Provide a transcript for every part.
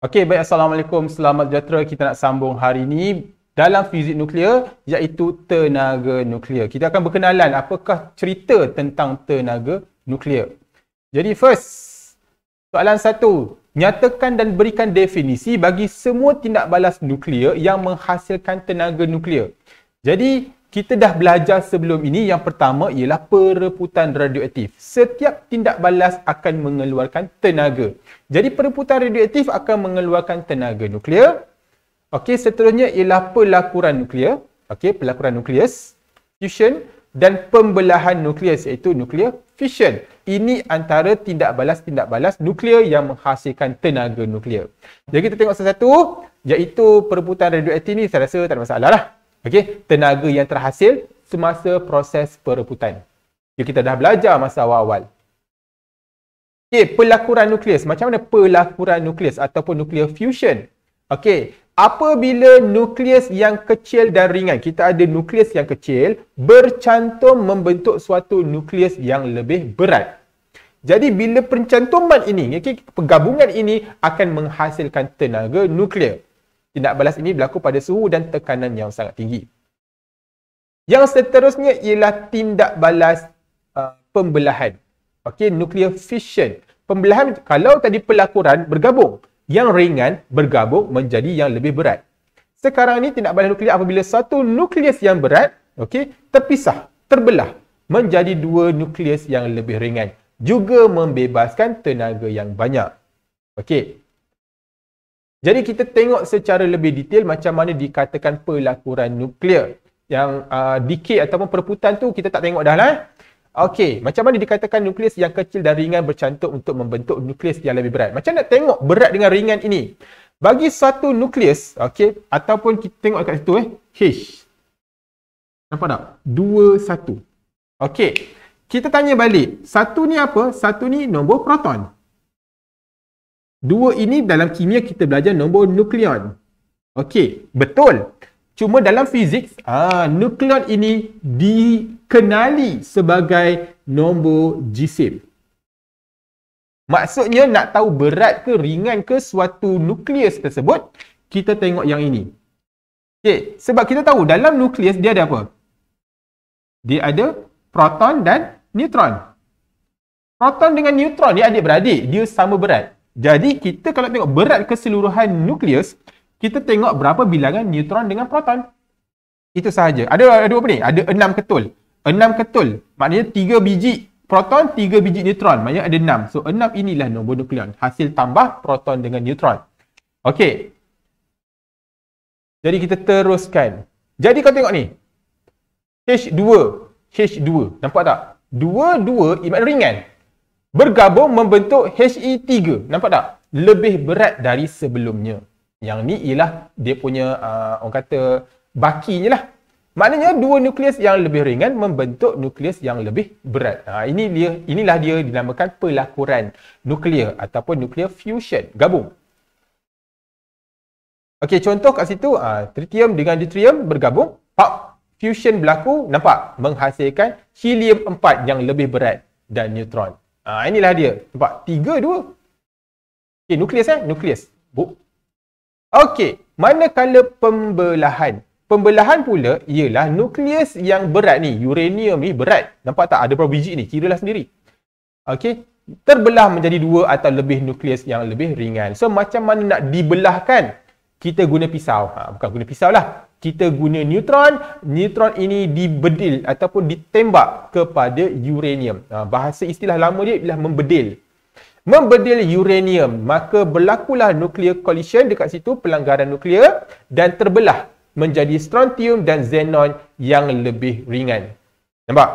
Okey, baik. Assalamualaikum. Selamat sejahtera. Kita nak sambung hari ini dalam fizik nuklear iaitu tenaga nuklear. Kita akan berkenalan apakah cerita tentang tenaga nuklear. Jadi first, soalan 1. Nyatakan dan berikan definisi bagi semua tindak balas nuklear yang menghasilkan tenaga nuklear. Jadi, kita dah belajar sebelum ini. Yang pertama ialah perebutan radioaktif. Setiap tindak balas akan mengeluarkan tenaga. Jadi perebutan radioaktif akan mengeluarkan tenaga nuklear. Okey, seterusnya ialah pelakuran nuklear. Okey, pelakuran nukleus, fusion dan pembelahan nukleus iaitu nuklear fission. Ini antara tindak balas nuklear yang menghasilkan tenaga nuklear. Jadi kita tengok satu-satu iaitu perebutan radioaktif ni saya rasa tak ada masalah lah. Okey, tenaga yang terhasil semasa proses perebutan. Jadi kita dah belajar masa awal-awal. Okey, pelakuran nukleus. Macam mana pelakuran nukleus ataupun nuklear fusion? Okey, apabila nukleus yang kecil dan ringan, kita ada nukleus yang kecil bercantum membentuk suatu nukleus yang lebih berat. Jadi bila pencantuman ini, okay, penggabungan ini akan menghasilkan tenaga nuklear. Tindak balas ini berlaku pada suhu dan tekanan yang sangat tinggi. Yang seterusnya ialah tindak balas pembelahan. Okey, nuclear fission. Pembelahan, kalau tadi pelakuran bergabung, yang ringan bergabung menjadi yang lebih berat. Sekarang ni tindak balas nuklear apabila satu nukleus yang berat, okey, terpisah, terbelah menjadi dua nukleus yang lebih ringan, juga membebaskan tenaga yang banyak. Okey. Jadi kita tengok secara lebih detail macam mana dikatakan pelakuran nuklear. Yang decay ataupun perebutan tu kita tak tengok dah lah. Okey, macam mana dikatakan nukleus yang kecil dan ringan bercantum untuk membentuk nukleus yang lebih berat. Macam nak tengok berat dengan ringan ini. Bagi satu nukleus, okey, ataupun kita tengok kat situ H. Nampak tak? 2, 1. Okey, kita tanya balik. Satu ni apa? Satu ni nombor proton. Dua ini dalam kimia kita belajar nombor nukleon. Okey, betul. Cuma dalam fizik, nukleon ini dikenali sebagai nombor jisim. Maksudnya nak tahu berat ke ringan ke suatu nukleus tersebut, kita tengok yang ini. Okey, sebab kita tahu dalam nukleus dia ada apa? Dia ada proton dan neutron. Proton dengan neutron ni adik-beradik, dia sama berat. Jadi kita kalau tengok berat keseluruhan nukleus, kita tengok berapa bilangan neutron dengan proton. Itu sahaja. Ada apa ni? Ada 6 ketul. 6 ketul. Maknanya 3 biji proton, 3 biji neutron. Maknanya ada 6. So 6 inilah nombor nukleon. Hasil tambah proton dengan neutron. Okey. Jadi kita teruskan. Jadi kau tengok ni. H2. H2. Nampak tak? 2 ibarat ringan. Bergabung membentuk He3. Nampak tak? Lebih berat dari sebelumnya. Yang ni ialah dia punya orang kata bakinya lah. Maknanya dua nukleus yang lebih ringan membentuk nukleus yang lebih berat. Inilah dia dinamakan pelakuran nuklear ataupun nuclear fusion. Gabung. Okey, contoh kat situ tritium dengan deuterium bergabung. Fusion berlaku. Nampak? Menghasilkan helium 4 yang lebih berat dan neutron. Inilah dia. Nampak? 3, 2. Okey, nukleus nukleus. Okey, manakala pembelahan. Pembelahan pula ialah nukleus yang berat ni. Uranium ni berat. Nampak tak? Ada berapa biji ni? Kiralah sendiri. Okey, terbelah menjadi 2 atau lebih nukleus yang lebih ringan. So, macam mana nak dibelahkan? Kita guna pisau. Bukan guna pisau lah. Kita guna neutron. Neutron ini dibedil ataupun ditembak kepada uranium. Bahasa istilah lama dia ialah membedil. Membedil uranium. Maka berlakulah nuclear collision dekat situ, pelanggaran nuklear, dan terbelah menjadi strontium dan xenon yang lebih ringan. Nampak?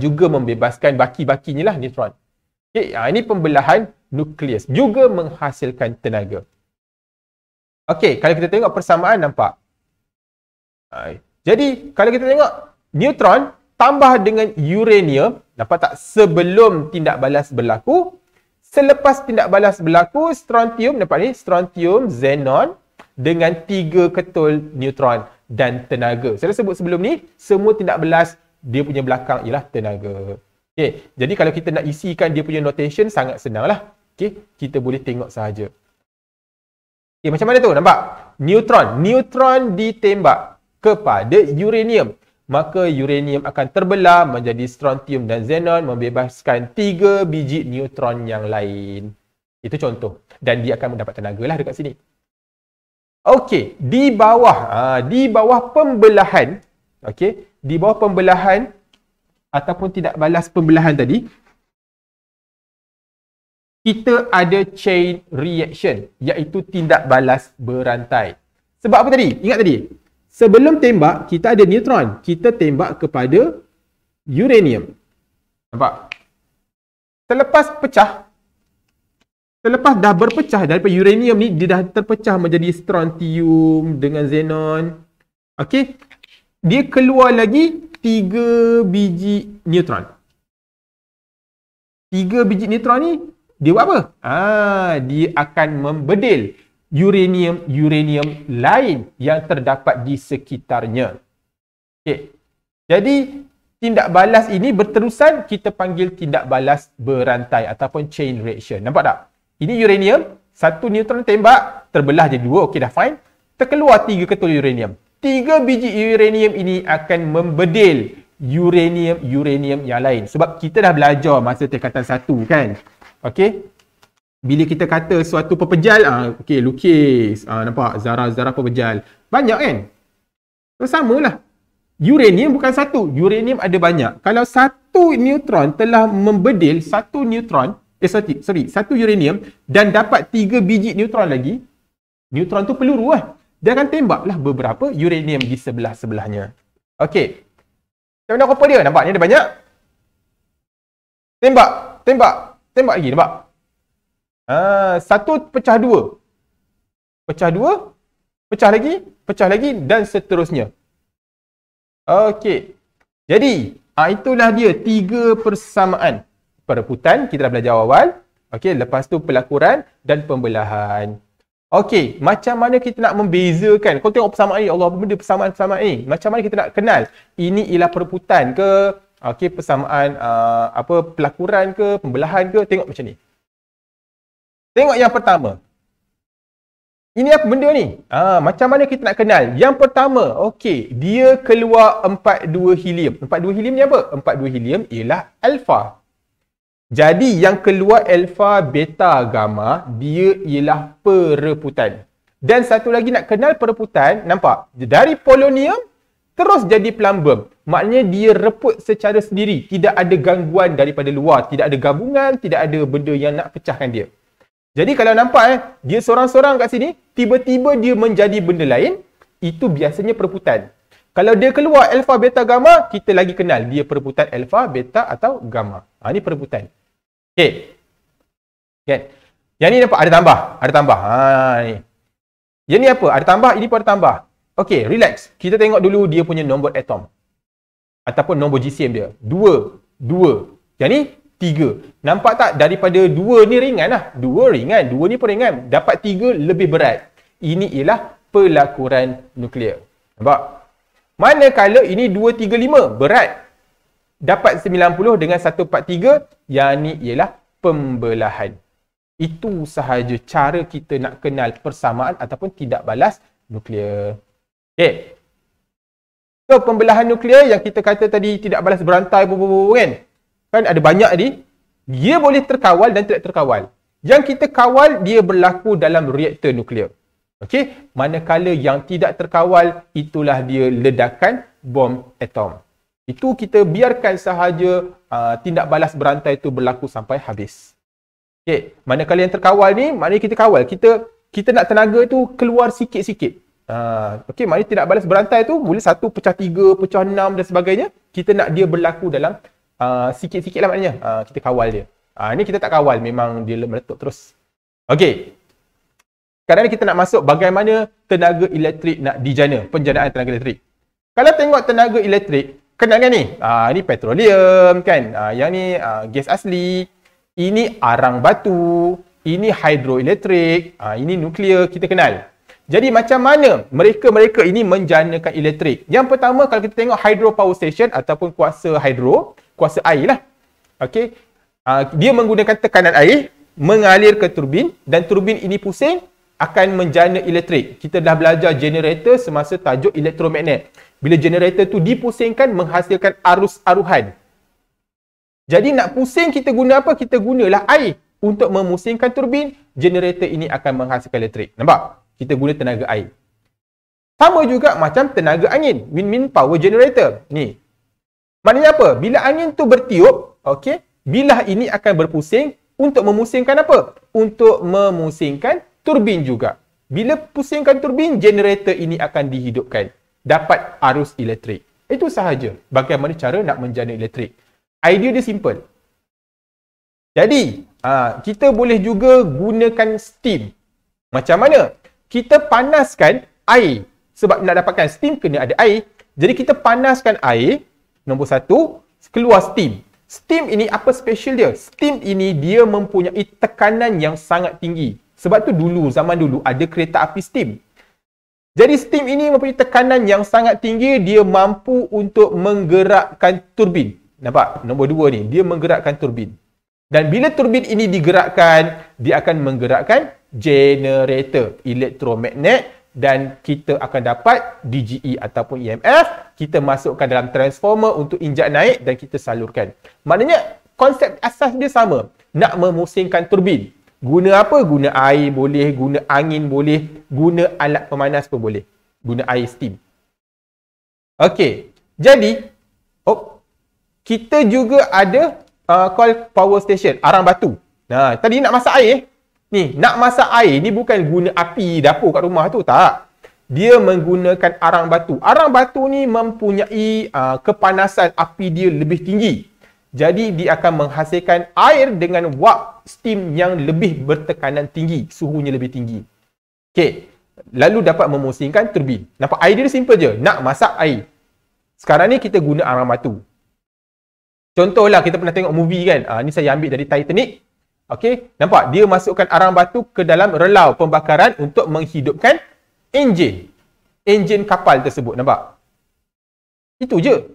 Juga membebaskan baki-bakinya lah neutron. Okay, ini pembelahan nukleus. Juga menghasilkan tenaga. Okey, kalau kita tengok persamaan nampak. Jadi, kalau kita tengok neutron tambah dengan uranium, nampak tak? Sebelum tindak balas berlaku, selepas tindak balas berlaku, strontium, nampak ni? Strontium, xenon dengan 3 ketul neutron dan tenaga. Saya sebut sebelum ni, semua tindak balas dia punya belakang ialah tenaga. Okey, jadi kalau kita nak isikan dia punya notation sangat senanglah. Okey, kita boleh tengok sahaja. Okay, macam mana tu? Nampak? Neutron. Neutron ditembak kepada uranium. Maka uranium akan terbelah menjadi strontium dan xenon, membebaskan 3 biji neutron yang lain. Itu contoh. Dan dia akan mendapat tenaga lah dekat sini. Okey, di bawah pembelahan, okey, di bawah pembelahan ataupun tidak balas pembelahan tadi, kita ada chain reaction, iaitu tindak balas berantai. Sebab apa tadi? Ingat tadi? Sebelum tembak, kita ada neutron. Kita tembak kepada uranium. Nampak? Selepas dah berpecah daripada uranium ni, dia dah terpecah menjadi strontium dengan xenon. Okey? Dia keluar lagi 3 biji neutron. 3 biji neutron ni, dia buat apa? Dia akan membedil uranium lain yang terdapat di sekitarnya. Okay. Jadi, tindak balas ini berterusan, kita panggil tindak balas berantai ataupun chain reaction. Nampak tak? Ini uranium, 1 neutron tembak, terbelah jadi 2, okey dah fine. Terkeluar 3 ketul uranium. 3 biji uranium ini akan membedil uranium yang lain. Sebab kita dah belajar masa tingkatan 1 kan? Okey. Bila kita kata suatu pepejal, okey, lukis, nampak zarah-zarah pepejal. Banyak kan? So, samalah. Uranium bukan satu. Uranium ada banyak. Kalau satu neutron telah membedil satu neutron, satu uranium dan dapat 3 biji neutron lagi, neutron tu peluru lah. Dia akan tembaklah beberapa uranium di sebelah-sebelahnya. Okey. Macam mana rupa dia? Nampak ni ada banyak. Tembak lagi, nampak? Satu pecah 2. Pecah 2, pecah lagi dan seterusnya. Okey. Jadi, itulah dia 3 persamaan. Perebutan, kita dah belajar awal. Okey, lepas tu pelakuran dan pembelahan. Okey, macam mana kita nak membezakan? Kau tengok persamaan ni, Allah, apa benda persamaan-persamaan ni? Macam mana kita nak kenal? Ini ialah perebutan ke? Okey, persamaan pelakuran ke, pembelahan ke? Tengok macam ni. Tengok yang pertama. Ini apa benda ni? Macam mana kita nak kenal? Yang pertama, okey, dia keluar 42 helium. 42 helium ni apa? 42 helium ialah alpha. Jadi yang keluar alpha, beta, gamma, dia ialah perebutan. Dan satu lagi nak kenal perebutan, nampak? Dari polonium terus jadi plumbum. Maknanya dia reput secara sendiri. Tidak ada gangguan daripada luar. Tidak ada gabungan, tidak ada benda yang nak pecahkan dia. Jadi kalau nampak dia seorang-seorang kat sini, tiba-tiba dia menjadi benda lain, itu biasanya perebutan. Kalau dia keluar alpha, beta, gamma, kita lagi kenal dia perebutan alpha, beta atau gamma. Ini perebutan. Okey. Kan? Yang ni nampak ada tambah. Ni. Yang ni apa? Ada tambah, ini pun ada tambah. Okey, relax. Kita tengok dulu dia punya nombor atom. Ataupun nombor GCM dia. 2. Yang ni 3. Nampak tak? Daripada 2 ni ringan lah. 2 ringan. 2 ni pun ringan. Dapat 3 lebih berat. Ini ialah pelakuran nuklear. Nampak? Manakala ini 2, 3, 5. Berat. Dapat 90 dengan 143. Yang ni ialah pembelahan. Itu sahaja cara kita nak kenal persamaan ataupun tidak balas nuklear. Okay. So, pembelahan nuklear yang kita kata tadi tidak balas berantai kan? Kan ada banyak tadi. Dia boleh terkawal dan tidak terkawal. Yang kita kawal, dia berlaku dalam reaktor nuklear. Okey, manakala yang tidak terkawal, itulah dia ledakan bom atom. Itu kita biarkan sahaja tindak balas berantai itu berlaku sampai habis. Okey, manakala yang terkawal ni, maknanya kita kawal. Kita nak tenaga itu keluar sikit-sikit. Okey, maknanya tindak balas berantai tu mula 1 pecah 3, pecah 6 dan sebagainya. Kita nak dia berlaku dalam sikit-sikit lah maknanya. Kita kawal dia. Ini kita tak kawal, memang dia meletup terus. Okey. Sekarang ni kita nak masuk bagaimana tenaga elektrik nak dijana, penjanaan tenaga elektrik. Kalau tengok tenaga elektrik, kenalkan ni. Ini petroleum kan. Yang ni gas asli. Ini arang batu. Ini hidroelektrik. Ini nuklear, kita kenal. Jadi macam mana mereka ini menjanakan elektrik? Yang pertama, kalau kita tengok hydropower station ataupun kuasa hidro, kuasa air lah. Okey. Dia menggunakan tekanan air mengalir ke turbin dan turbin ini pusing, akan menjana elektrik. Kita dah belajar generator semasa tajuk elektromagnet. Bila generator tu dipusingkan menghasilkan arus aruhan. Jadi nak pusing kita guna apa? Kita gunalah air untuk memusingkan turbin. Generator ini akan menghasilkan elektrik. Nampak? Kita guna tenaga air. Sama juga macam tenaga angin. Wind power generator. Ni. Maknanya apa? Bila angin tu bertiup, okey, bilah ini akan berpusing untuk memusingkan apa? Untuk memusingkan turbin juga. Bila pusingkan turbin, generator ini akan dihidupkan. Dapat arus elektrik. Itu sahaja bagaimana cara nak menjana elektrik. Idea dia simple. Jadi, kita boleh juga gunakan steam. Macam mana? Kita panaskan air. Sebab nak dapatkan steam, kena ada air. Jadi, kita panaskan air. Nombor satu, keluar steam. Steam ini apa special dia? Steam ini dia mempunyai tekanan yang sangat tinggi. Sebab tu dulu, zaman dulu ada kereta api steam. Jadi steam ini mempunyai tekanan yang sangat tinggi, dia mampu untuk menggerakkan turbin. Nampak? Nombor dua ni, dia menggerakkan turbin. Dan bila turbin ini digerakkan, dia akan menggerakkan generator elektromagnet dan kita akan dapat DGE ataupun EMF. Kita masukkan dalam transformer untuk injak naik dan kita salurkan. Maknanya konsep asas dia sama. Nak memusingkan turbin. Guna apa? Guna air boleh, guna angin boleh, guna alat pemanas pun boleh. Guna air steam. Okey. Jadi, kita juga ada call power station, arang batu. Nah, tadi nak masak air. Ni, nak masak air ni bukan guna api dapur kat rumah tu, tak. Dia menggunakan arang batu. Arang batu ni mempunyai kepanasan api dia lebih tinggi. Jadi dia akan menghasilkan air dengan wap steam yang lebih bertekanan tinggi, suhunya lebih tinggi. Okey, lalu dapat memusingkan turbin. Nampak idea dia simple je, nak masak air. Sekarang ni kita guna arang batu. Contohlah kita pernah tengok movie kan. Ni saya ambil dari Titanic. Okey, nampak dia masukkan arang batu ke dalam relau pembakaran untuk menghidupkan enjin kapal tersebut. Nampak? Itu je.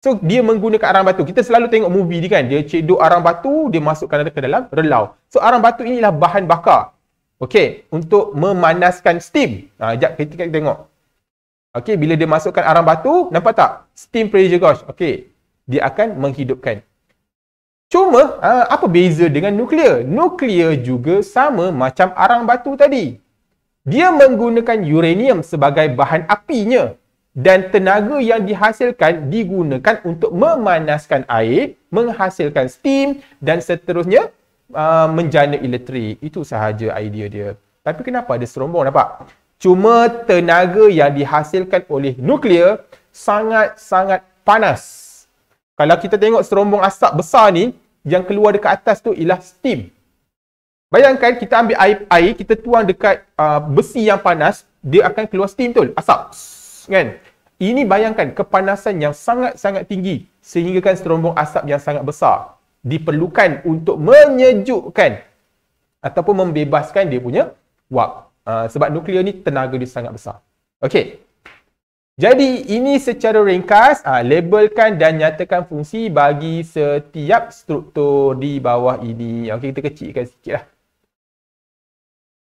So, dia menggunakan arang batu. Kita selalu tengok movie ni kan. Dia cedok arang batu, dia masukkan ke dalam relau. So, arang batu inilah bahan bakar. Okey, untuk memanaskan steam. Sekejap kita tengok. Okey, bila dia masukkan arang batu, nampak tak? Steam pressure gauge. Okey, dia akan menghidupkan. Cuma, apa beza dengan nuklear? Nuklear juga sama macam arang batu tadi. Dia menggunakan uranium sebagai bahan apinya. Dan tenaga yang dihasilkan digunakan untuk memanaskan air, menghasilkan steam dan seterusnya menjana elektrik. Itu sahaja idea dia. Tapi kenapa ada serombong, nampak? Cuma tenaga yang dihasilkan oleh nuklear sangat-sangat panas. Kalau kita tengok serombong asap besar ni, yang keluar dekat atas tu ialah steam. Bayangkan kita ambil air, kita tuang dekat besi yang panas, dia akan keluar steam tu, asap. Kan? Ini bayangkan kepanasan yang sangat-sangat tinggi sehinggakan serombong asap yang sangat besar diperlukan untuk menyejukkan ataupun membebaskan dia punya wap. Sebab nuklear ni tenaga dia sangat besar. Okey. Jadi ini secara ringkas, labelkan dan nyatakan fungsi bagi setiap struktur di bawah ini. Okey, kita kecilkan sikitlah.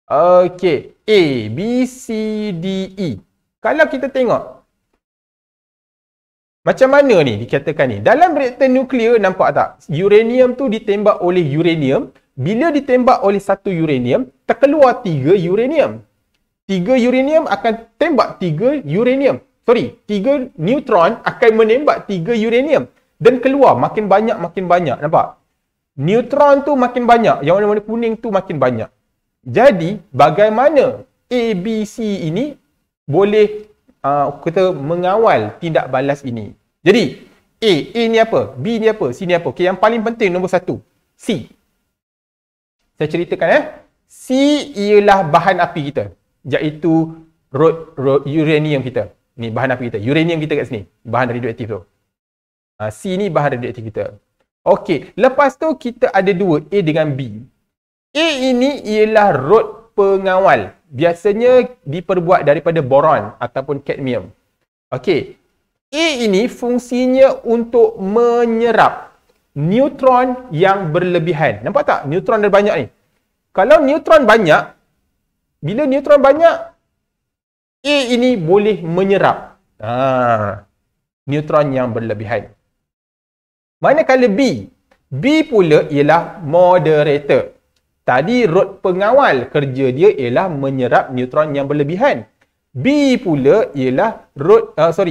Okey, A, B, C, D, E. Kalau kita tengok macam mana ni dikatakan ni? Dalam reaktor nuklear, nampak tak? Uranium tu ditembak oleh uranium. Bila ditembak oleh satu uranium, terkeluar 3 uranium. 3 uranium akan tembak 3 uranium. 3 neutron akan menembak 3 uranium. Dan keluar makin banyak. Nampak? Neutron tu makin banyak. Yang warna-warna kuning tu makin banyak. Jadi, bagaimana A, B, C ini boleh kita mengawal tindak balas ini. Jadi, A ni apa? B ni apa? C ni apa? Okay, yang paling penting nombor 1. C. Saya ceritakan C ialah bahan api kita. Iaitu uranium kita. Ni bahan api kita. Uranium kita kat sini. Bahan radioaktif tu. C ni bahan radioaktif kita. Okey, lepas tu kita ada 2, A dengan B. A ini ialah rod pengawal. Biasanya diperbuat daripada boron ataupun kadmium. Okey. A ini fungsinya untuk menyerap neutron yang berlebihan. Nampak tak? Neutron dah banyak ni. Kalau neutron banyak, Bila neutron banyak, A ini boleh menyerap neutron yang berlebihan. Manakala B pula ialah moderator. Tadi rod pengawal, kerja dia ialah menyerap neutron yang berlebihan. B pula ialah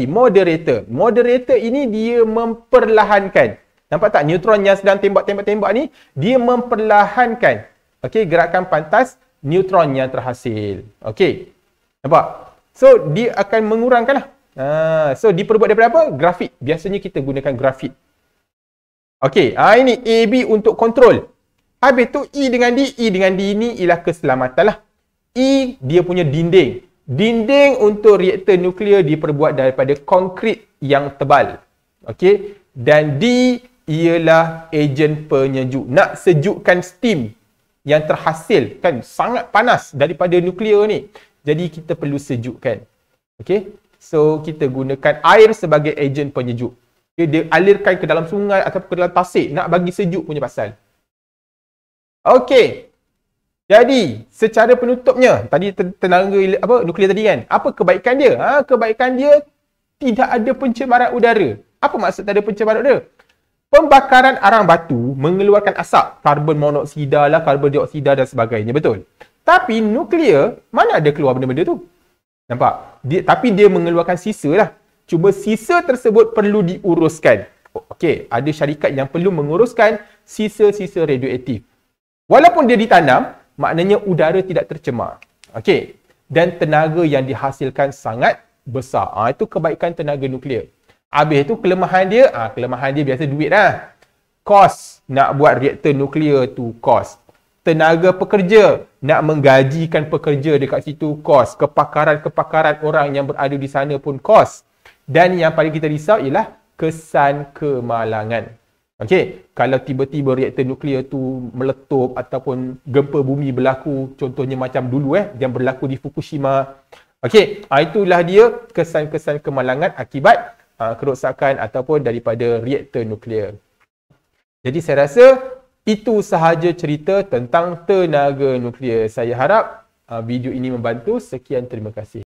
moderator. Moderator ini dia memperlahankan. Nampak tak neutron yang sedang tembak ni, dia memperlahankan gerakan pantas neutron yang terhasil. Okey. Nampak? So dia akan mengurangkanlah. So diperbuat daripada apa? Grafit. Biasanya kita gunakan grafit. Okey, ini AB untuk kontrol. Habis tu E dengan D ni ialah keselamatan lah. E dia punya dinding. Dinding untuk reaktor nuklear diperbuat daripada konkrit yang tebal. Okey, dan D ialah ejen penyejuk. Nak sejukkan steam yang terhasil kan sangat panas daripada nuklear ni. Jadi kita perlu sejukkan. Okey, so kita gunakan air sebagai ejen penyejuk. Dia alirkan ke dalam sungai atau ke dalam tasik nak bagi sejuk punya pasal. Okey. Jadi, secara penutupnya, tadi tenaga nuklear tadi kan. Apa kebaikan dia? Kebaikan dia tidak ada pencemaran udara. Apa maksud tak ada pencemaran udara? Pembakaran arang batu mengeluarkan asap, karbon monoksida lah, karbon dioksida dan sebagainya, betul? Tapi nuklear, mana ada keluar benda-benda tu? Nampak? Tapi dia mengeluarkan sisa lah. Cuma sisa tersebut perlu diuruskan. Okey, ada syarikat yang perlu menguruskan sisa-sisa radioaktif. Walaupun dia ditanam, maknanya udara tidak tercemar. Okey, dan tenaga yang dihasilkan sangat besar. Itu kebaikan tenaga nuklear. Habis tu kelemahan dia biasa duit lah. Kos nak buat reaktor nuklear tu kos. Tenaga pekerja, nak menggajikan pekerja dekat situ kos. Kepakaran orang yang berada di sana pun kos. Dan yang paling kita risau ialah kesan kemalangan. Okey, kalau tiba-tiba reaktor nuklear tu meletup ataupun gempa bumi berlaku, contohnya macam dulu yang berlaku di Fukushima. Okey, itulah dia kesan-kesan kemalangan akibat kerosakan ataupun daripada reaktor nuklear. Jadi saya rasa itu sahaja cerita tentang tenaga nuklear. Saya harap video ini membantu. Sekian, terima kasih.